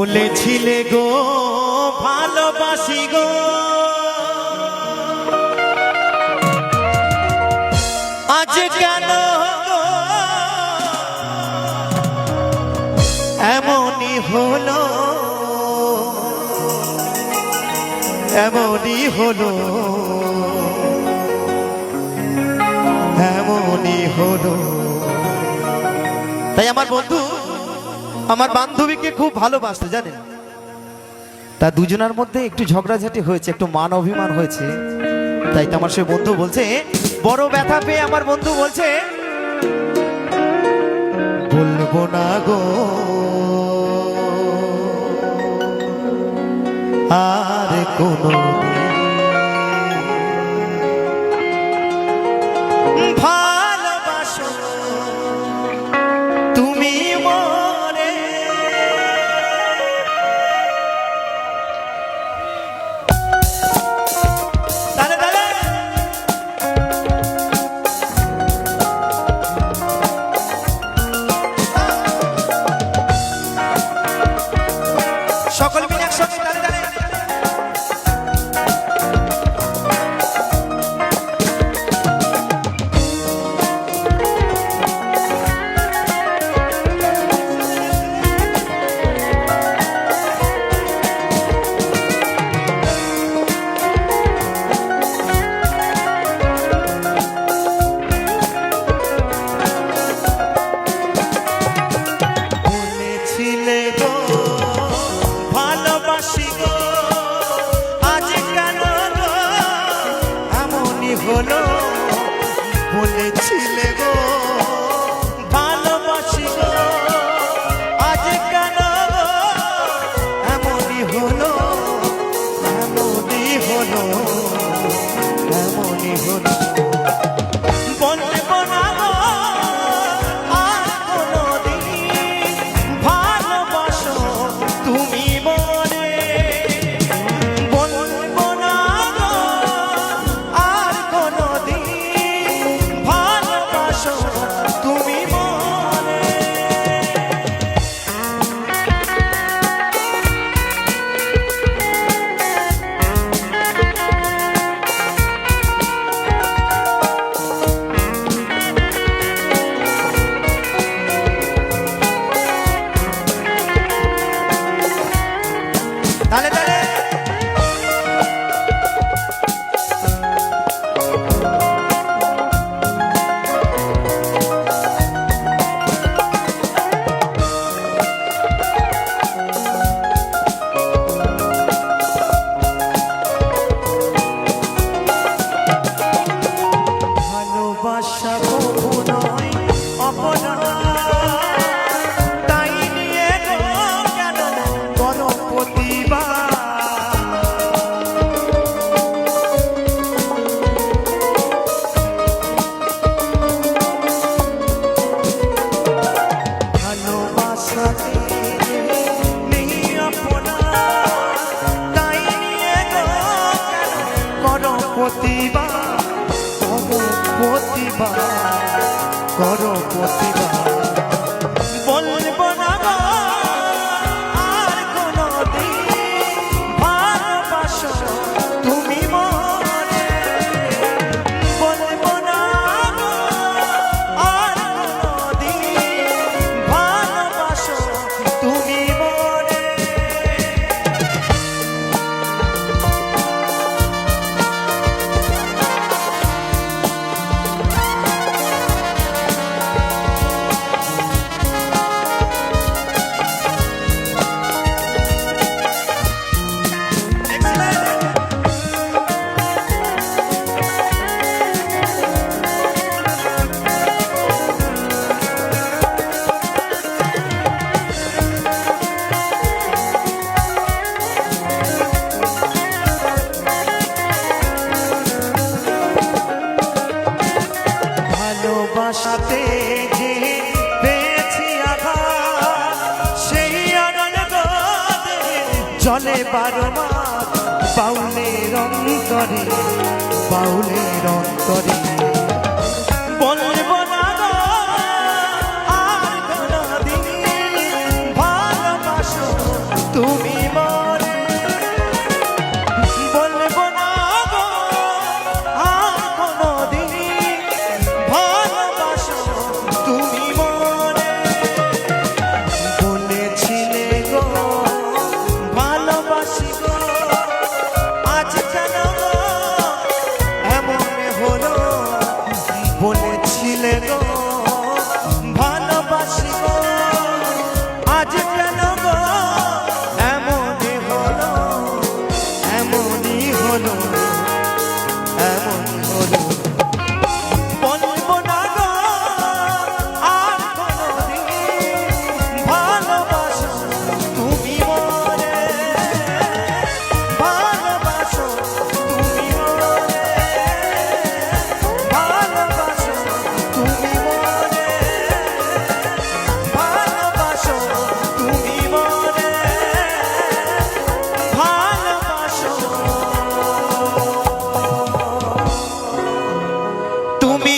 বলেছিলে গো ভালোবাসি গো, আজ কেন এমনই হলো, এমনই হলো, এমনই হলো। তাই আমার বন্ধু আমার বান্ধবীকে খুব ভালোবাসতো জানেন, তা দুজনের মধ্যে একটু ঝগড়াঝাটি হয়েছে, একটু মান অভিমান হয়েছে। তাই তো আমার সে বন্ধু বলছে, বড় ব্যথা পেয়ে আমার বন্ধু বলছে, বলবো না গো আর কোনো ভালোবাসো তুমি মরে। সকল মিলে একসঙ্গে তালে তালে হলো, বলেছিলে গো ভালোবাসি গো, আজ কেন এমনই হলো, এমনই হলো, এমনই হলো। বলবো না গো আর কোনোদিন ভালোবাসো তুমি মরে। বলবো না গো আর কোনোদিন ভালোবাসো তুমি মরে। তালে তালে ভালোবাসা কবু নয় অপরাধ, তাই নিয়ে গো কেন করো প্রতিবাদ। ভালোবাসাতে নেই অপরাধ, তাই নিয়ে গো কেন করো প্রতিবাদ, করো প্রতিবাদ, করো প্রতিবাদ। বলবো না গো আর কোনোদিন ভালোবাসো তুমি মরে। বলবো না গো আর কোনোদিন ভালোবাসো তুমি মরে। ভালোবাসাতে যে পেয়েছি আঘাত, সেই আনন্দ জলে বারো মাস বাউলের অন্তরে, বাউলের অন্তরে। বলবো না গো আর কোনোদিন ভালোবাসো তুমি মরে বলবো না গো আর কোনোদিন ভালোবাসো তুমি মরে বলেছিলে গো ভালোবাসি গো আজ কেন গো এমন হলো বলেছিলে গো ভালোবাসি গো আজ কেন গো এমনই হলো এমনই হলো এমন হলো বলবো না গো আর কোনোদিন ভালোবাসো তুমি মরে ভালোবাসো তুমি মরে ভালোবাসো তুমি মরে ভালোবাসো তুমি মরে ভালোবাসো তুমি